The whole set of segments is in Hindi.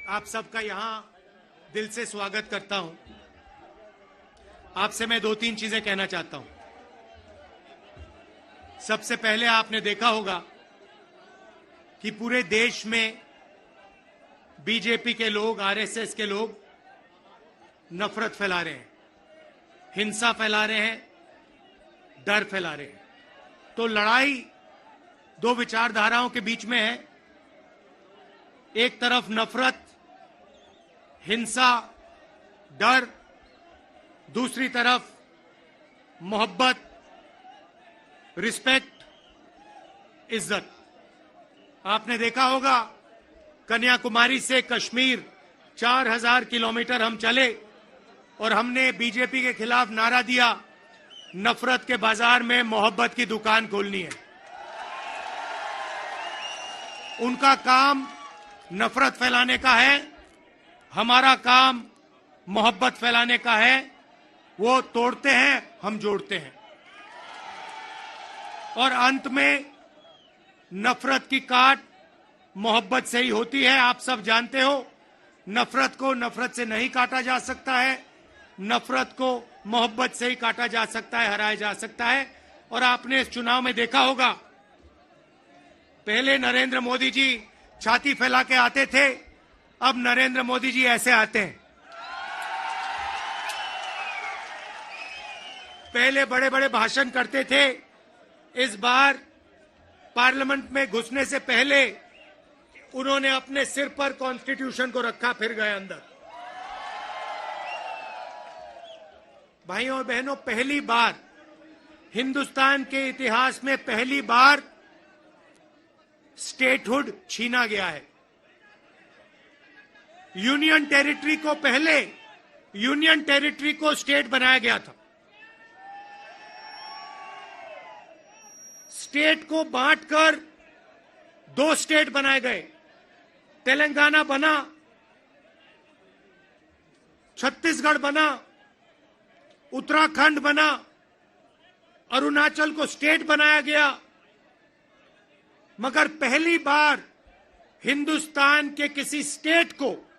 आप सबका यहां दिल से स्वागत करता हूं। आपसे मैं दो तीन चीजें कहना चाहता हूं। सबसे पहले आपने देखा होगा कि पूरे देश में बीजेपी के लोग, आरएसएस के लोग नफरत फैला रहे हैं, हिंसा फैला रहे हैं, डर फैला रहे हैं। तो लड़ाई दो विचारधाराओं के बीच में है। एक तरफ नफरत, हिंसा, डर, दूसरी तरफ मोहब्बत, रिस्पेक्ट, इज्जत। आपने देखा होगा कन्याकुमारी से कश्मीर 4000 किलोमीटर हम चले और हमने बीजेपी के खिलाफ नारा दिया, नफरत के बाजार में मोहब्बत की दुकान खोलनी है। उनका काम नफरत फैलाने का है, हमारा काम मोहब्बत फैलाने का है। वो तोड़ते हैं, हम जोड़ते हैं, और अंत में नफरत की काट मोहब्बत से ही होती है। आप सब जानते हो, नफरत को नफरत से नहीं काटा जा सकता है, नफरत को मोहब्बत से ही काटा जा सकता है, हराया जा सकता है। और आपने इस चुनाव में देखा होगा, पहले नरेंद्र मोदी जी छाती फैला के आते थे, अब नरेंद्र मोदी जी ऐसे आते हैं। पहले बड़े बड़े भाषण करते थे, इस बार पार्लियामेंट में घुसने से पहले उन्होंने अपने सिर पर कॉन्स्टिट्यूशन को रखा, फिर गए अंदर। भाइयों और बहनों, पहली बार हिंदुस्तान के इतिहास में पहली बार स्टेटहुड छीना गया है। यूनियन टेरिटरी को पहले यूनियन टेरिटरी को स्टेट बनाया गया था। स्टेट को बांटकर दो स्टेट बनाए गए, तेलंगाना बना, छत्तीसगढ़ बना, उत्तराखंड बना, अरुणाचल को स्टेट बनाया गया। मगर पहली बार हिंदुस्तान के किसी स्टेट को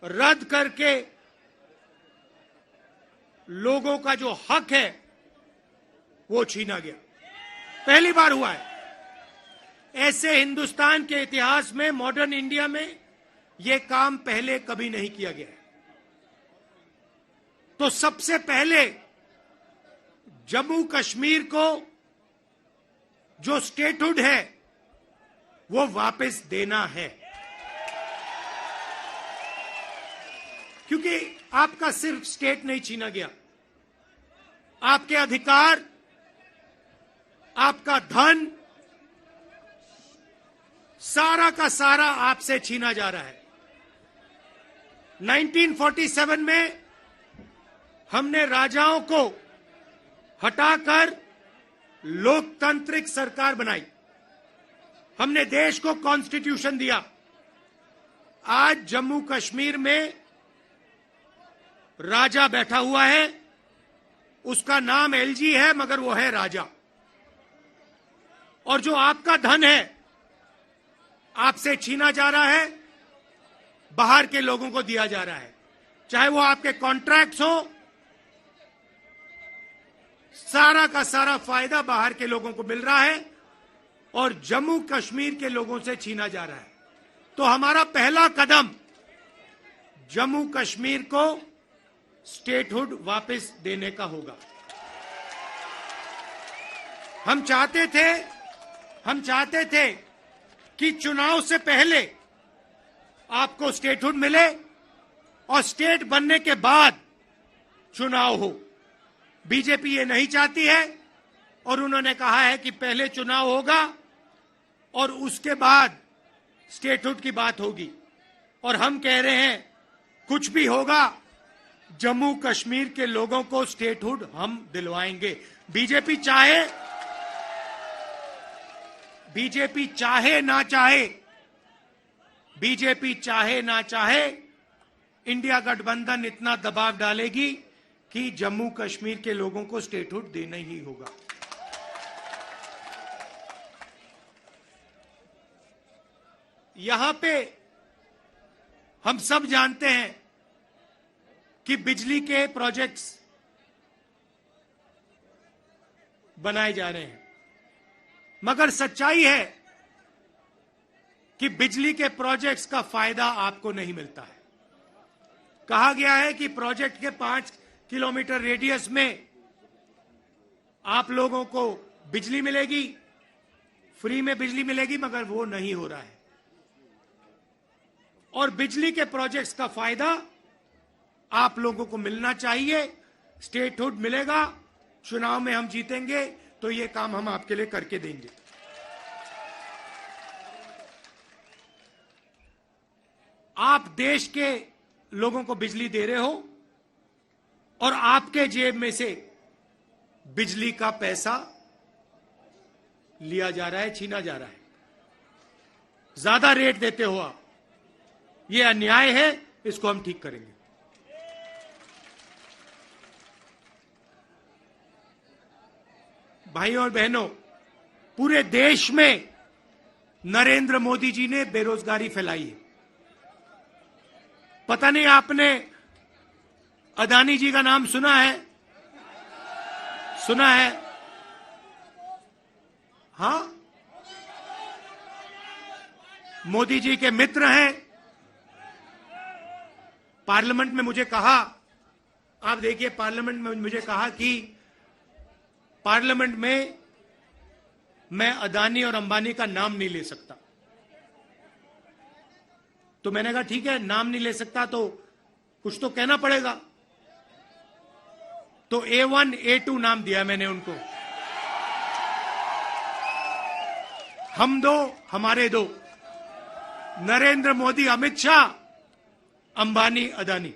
रद्द करके लोगों का जो हक है वो छीना गया। पहली बार हुआ है। ऐसे हिंदुस्तान के इतिहास में, मॉडर्न इंडिया में यह काम पहले कभी नहीं किया गया है। तो सबसे पहले जम्मू कश्मीर को जो स्टेटहुड है वो वापस देना है, क्योंकि आपका सिर्फ स्टेट नहीं छीना गया, आपके अधिकार, आपका धन, सारा का सारा आपसे छीना जा रहा है। 1947 में हमने राजाओं को हटाकर लोकतांत्रिक सरकार बनाई, हमने देश को कॉन्स्टिट्यूशन दिया। आज जम्मू कश्मीर में राजा बैठा हुआ है, उसका नाम एलजी है, मगर वो है राजा। और जो आपका धन है आपसे छीना जा रहा है, बाहर के लोगों को दिया जा रहा है, चाहे वो आपके कॉन्ट्रैक्ट्स हो, सारा का सारा फायदा बाहर के लोगों को मिल रहा है और जम्मू कश्मीर के लोगों से छीना जा रहा है। तो हमारा पहला कदम जम्मू कश्मीर को स्टेटहुड वापस देने का होगा। हम चाहते थे कि चुनाव से पहले आपको स्टेटहुड मिले और स्टेट बनने के बाद चुनाव हो। बीजेपी ये नहीं चाहती है और उन्होंने कहा है कि पहले चुनाव होगा और उसके बाद स्टेटहुड की बात होगी। और हम कह रहे हैं, कुछ भी होगा, जम्मू कश्मीर के लोगों को स्टेटहुड हम दिलवाएंगे। बीजेपी चाहे ना चाहे, इंडिया गठबंधन इतना दबाव डालेगी कि जम्मू कश्मीर के लोगों को स्टेटहुड देना ही होगा। यहां पे हम सब जानते हैं कि बिजली के प्रोजेक्ट्स बनाए जा रहे हैं, मगर सच्चाई है कि बिजली के प्रोजेक्ट्स का फायदा आपको नहीं मिलता है। कहा गया है कि प्रोजेक्ट के 5 किलोमीटर रेडियस में आप लोगों को बिजली मिलेगी, फ्री में बिजली मिलेगी, मगर वो नहीं हो रहा है। और बिजली के प्रोजेक्ट्स का फायदा आप लोगों को मिलना चाहिए। स्टेटहुड मिलेगा, चुनाव में हम जीतेंगे तो ये काम हम आपके लिए करके देंगे। आप देश के लोगों को बिजली दे रहे हो और आपके जेब में से बिजली का पैसा लिया जा रहा है, छीना जा रहा है। ज्यादा रेट देते हो आप, ये अन्याय है, इसको हम ठीक करेंगे। भाइयों और बहनों, पूरे देश में नरेंद्र मोदी जी ने बेरोजगारी फैलाई है। पता नहीं आपने अदानी जी का नाम सुना है? सुना है? हां, मोदी जी के मित्र हैं। पार्लियामेंट में मुझे कहा, आप देखिए, पार्लियामेंट में मुझे कहा कि पार्लियामेंट में मैं अदानी और अंबानी का नाम नहीं ले सकता। तो मैंने कहा ठीक है, नाम नहीं ले सकता तो कुछ तो कहना पड़ेगा। तो A1 A2 नाम दिया मैंने उनको। हम दो, हमारे दो, नरेंद्र मोदी, अमित शाह, अंबानी, अदानी,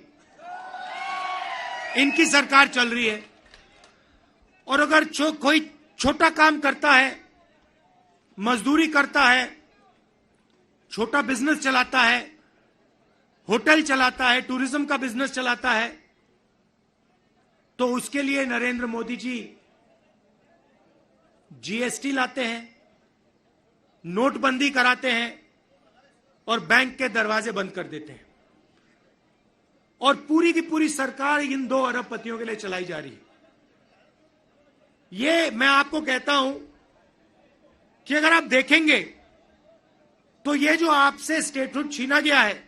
इनकी सरकार चल रही है। और अगर कोई छोटा काम करता है, मजदूरी करता है, छोटा बिजनेस चलाता है, होटल चलाता है, टूरिज्म का बिजनेस चलाता है, तो उसके लिए नरेंद्र मोदी जी GST लाते हैं, नोटबंदी कराते हैं और बैंक के दरवाजे बंद कर देते हैं। और पूरी की पूरी सरकार इन 2 अरबपतियों के लिए चलाई जा रही है। ये मैं आपको कहता हूं कि अगर आप देखेंगे तो ये जो आपसे स्टेटहुड छीना गया है,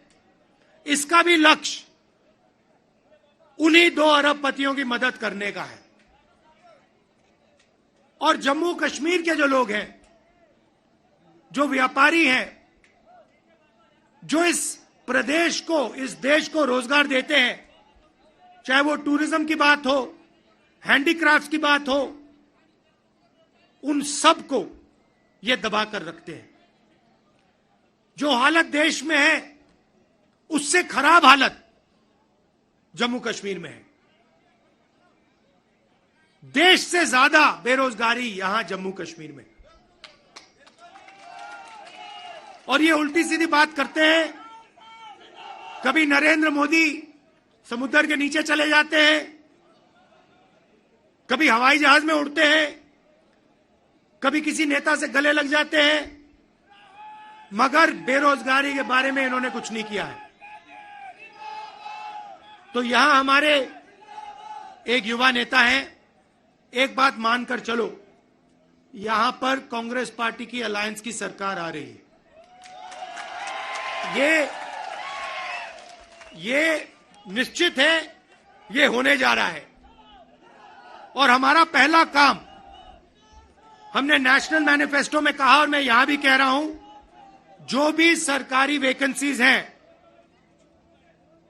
इसका भी लक्ष्य उन्हीं 2 अरबपतियों की मदद करने का है। और जम्मू कश्मीर के जो लोग हैं, जो व्यापारी हैं, जो इस प्रदेश को, इस देश को रोजगार देते हैं, चाहे वो टूरिज्म की बात हो, हैंडीक्राफ्ट की बात हो, उन सब को ये दबा कर रखते हैं। जो हालत देश में है, उससे खराब हालत जम्मू कश्मीर में है। देश से ज्यादा बेरोजगारी यहां जम्मू कश्मीर में। और ये उल्टी सीधी बात करते हैं। कभी नरेंद्र मोदी समुद्र के नीचे चले जाते हैं, कभी हवाई जहाज में उड़ते हैं, कभी किसी नेता से गले लग जाते हैं, मगर बेरोजगारी के बारे में इन्होंने कुछ नहीं किया है। तो यहां हमारे एक युवा नेता हैं, एक बात मानकर चलो, यहां पर कांग्रेस पार्टी की अलायंस की सरकार आ रही है। ये निश्चित है, ये होने जा रहा है। और हमारा पहला काम, हमने नेशनल मैनिफेस्टो में कहा और मैं यहां भी कह रहा हूं, जो भी सरकारी वैकेंसीज हैं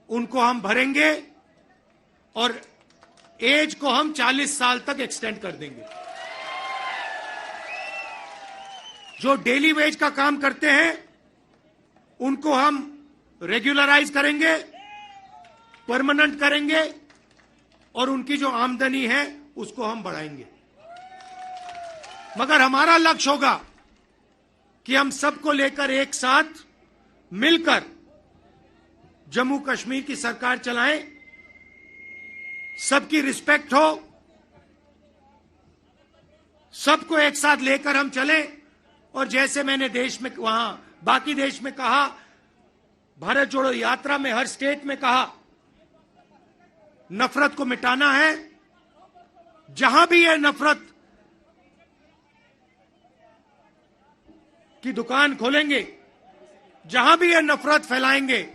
उनको हम भरेंगे और एज को हम 40 साल तक एक्सटेंड कर देंगे। जो डेली वेज का काम करते हैं उनको हम रेगुलराइज करेंगे, परमानेंट करेंगे और उनकी जो आमदनी है उसको हम बढ़ाएंगे। मगर हमारा लक्ष्य होगा कि हम सबको लेकर एक साथ मिलकर जम्मू कश्मीर की सरकार चलाएं, सबकी रिस्पेक्ट हो, सबको एक साथ लेकर हम चलें। और जैसे मैंने देश में, वहां बाकी देश में कहा, भारत जोड़ो यात्रा में हर स्टेट में कहा नफरत को मिटाना है। जहां भी ये नफरत की दुकान खोलेंगे, जहां भी ये नफरत फैलाएंगे,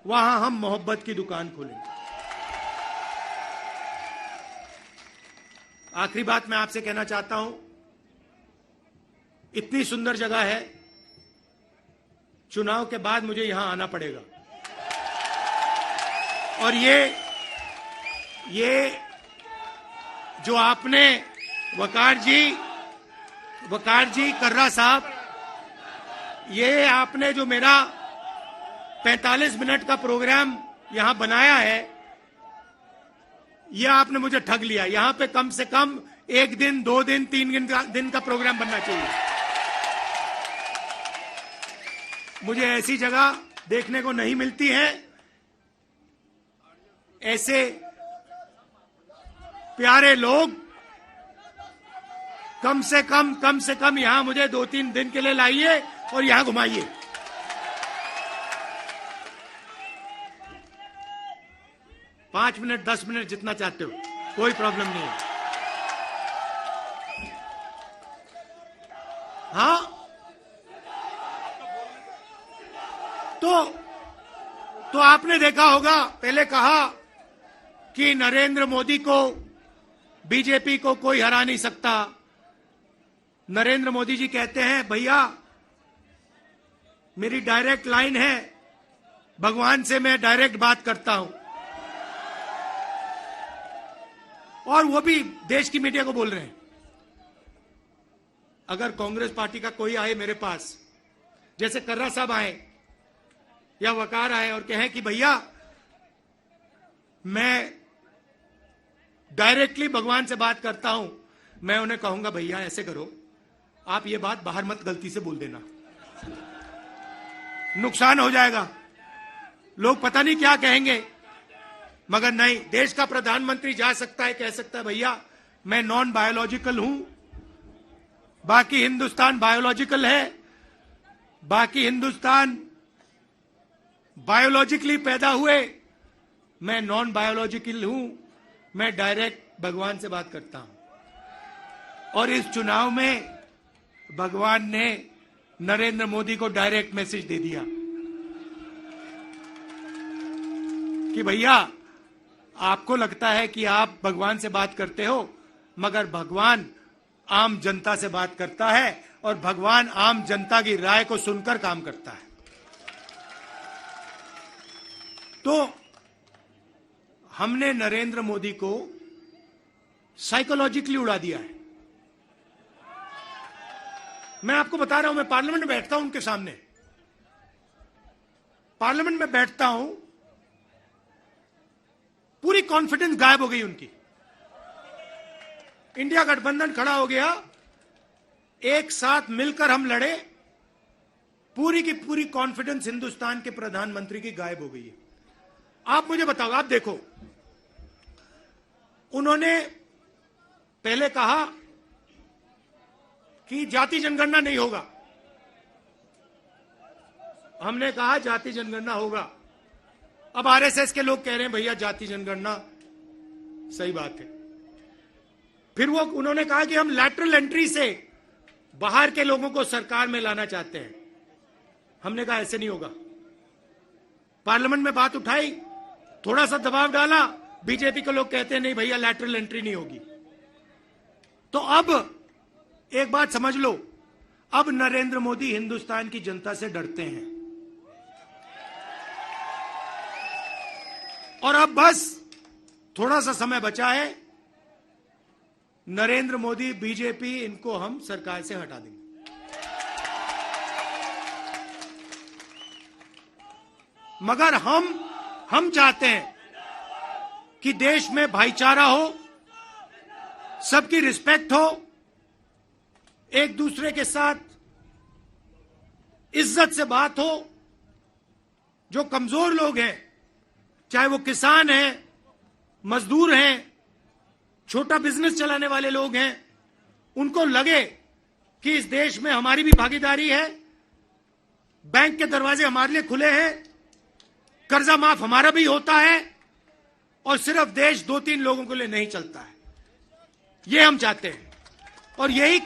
वहां हम मोहब्बत की दुकान खोलेंगे। आखिरी बात मैं आपसे कहना चाहता हूं, इतनी सुंदर जगह है, चुनाव के बाद मुझे यहां आना पड़ेगा। और ये जो आपने वकार जी कर्रा साहब, ये आपने जो मेरा 45 मिनट का प्रोग्राम यहां बनाया है, ये आपने मुझे ठग लिया। यहां पे कम से कम 1 दिन, 2 दिन, 3 दिन का प्रोग्राम बनना चाहिए। मुझे ऐसी जगह देखने को नहीं मिलती है। ऐसे प्यारे लोग कम से कम यहां मुझे 2-3 दिन के लिए लाइए और यहां घुमाइए। पांच मिनट, 10 मिनट, जितना चाहते हो, कोई प्रॉब्लम नहीं है। हाँ, तो आपने देखा होगा, पहले कहा कि नरेंद्र मोदी को, बीजेपी को कोई हरा नहीं सकता। नरेंद्र मोदी जी कहते हैं, भैया मेरी डायरेक्ट लाइन है, भगवान से मैं डायरेक्ट बात करता हूं। और वो भी देश की मीडिया को बोल रहे हैं। अगर कांग्रेस पार्टी का कोई आए मेरे पास, जैसे कर्रा साहब आए या वकार आए और कहें कि भैया मैं डायरेक्टली भगवान से बात करता हूं, मैं उन्हें कहूंगा भैया ऐसे करो, आप ये बात बाहर मत गलती से बोल देना, नुकसान हो जाएगा, लोग पता नहीं क्या कहेंगे। मगर नहीं, देश का प्रधानमंत्री जा सकता है, कह सकता है भैया मैं नॉन बायोलॉजिकल हूं, बाकी हिंदुस्तान बायोलॉजिकल है, बाकी हिंदुस्तान बायोलॉजिकली पैदा हुए, मैं नॉन बायोलॉजिकल हूं, मैं डायरेक्ट भगवान से बात करता हूं। और इस चुनाव में भगवान ने नरेंद्र मोदी को डायरेक्ट मैसेज दे दिया कि भैया आपको लगता है कि आप भगवान से बात करते हो, मगर भगवान आम जनता से बात करता है और भगवान आम जनता की राय को सुनकर काम करता है। तो हमने नरेंद्र मोदी को साइकोलॉजिकली उड़ा दिया है। मैं आपको बता रहा हूं, मैं पार्लियामेंट में बैठता हूं, उनके सामने पार्लियामेंट में बैठता हूं, पूरी कॉन्फिडेंस गायब हो गई उनकी। इंडिया गठबंधन खड़ा हो गया, एक साथ मिलकर हम लड़े, पूरी की पूरी कॉन्फिडेंस हिंदुस्तान के प्रधानमंत्री की गायब हो गई है। आप मुझे बताओ, आप देखो, उन्होंने पहले कहा कि जाति जनगणना नहीं होगा, हमने कहा जाति जनगणना होगा। अब आरएसएस के लोग कह रहे हैं भैया जाति जनगणना सही बात है। फिर वो उन्होंने कहा कि हम लैटरल एंट्री से बाहर के लोगों को सरकार में लाना चाहते हैं। हमने कहा ऐसे नहीं होगा। पार्लियामेंट में बात उठाई, थोड़ा सा दबाव डाला, बीजेपी के लोग कहते हैं नहीं भैया लैटरल एंट्री नहीं होगी। तो अब एक बात समझ लो, अब नरेंद्र मोदी हिंदुस्तान की जनता से डरते हैं और अब बस थोड़ा सा समय बचा है, नरेंद्र मोदी, बीजेपी, इनको हम सरकार से हटा देंगे। मगर हम चाहते हैं कि देश में भाईचारा हो, सबकी रिस्पेक्ट हो, एक दूसरे के साथ इज्जत से बात हो। जो कमजोर लोग हैं, चाहे वो किसान हैं, मजदूर हैं, छोटा बिजनेस चलाने वाले लोग हैं, उनको लगे कि इस देश में हमारी भी भागीदारी है, बैंक के दरवाजे हमारे लिए खुले हैं, कर्जा माफ हमारा भी होता है और सिर्फ देश 2-3 लोगों के लिए नहीं चलता है। ये हम चाहते हैं और यही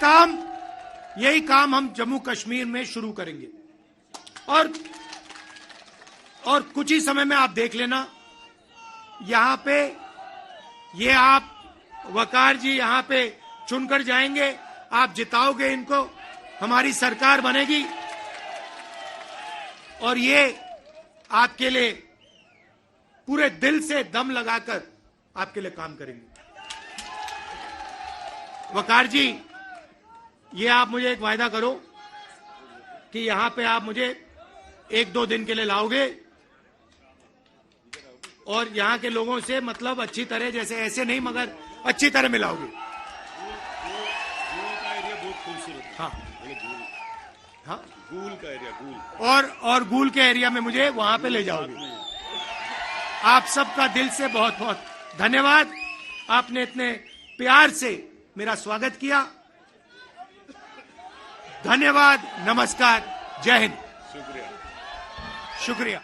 काम हम जम्मू कश्मीर में शुरू करेंगे। और कुछ ही समय में आप देख लेना, यहां पे ये आप वकार जी यहां पे चुनकर जाएंगे, आप जिताओगे इनको, हमारी सरकार बनेगी और ये आपके लिए पूरे दिल से दम लगाकर आपके लिए काम करेंगे। वकार जी, ये आप मुझे एक वायदा करो कि यहां पे आप मुझे 1-2 दिन के लिए लाओगे और यहां के लोगों से मतलब अच्छी तरह, जैसे ऐसे नहीं मगर अच्छी तरह मिलाओगे। हाँ हाँ, गूल का एरिया, गूल और गूल के एरिया में मुझे वहां पे ले जाओगे। आप सबका दिल से बहुत बहुत धन्यवाद। आपने इतने प्यार से मेरा स्वागत किया। धन्यवाद, नमस्कार, जय हिंद। शुक्रिया।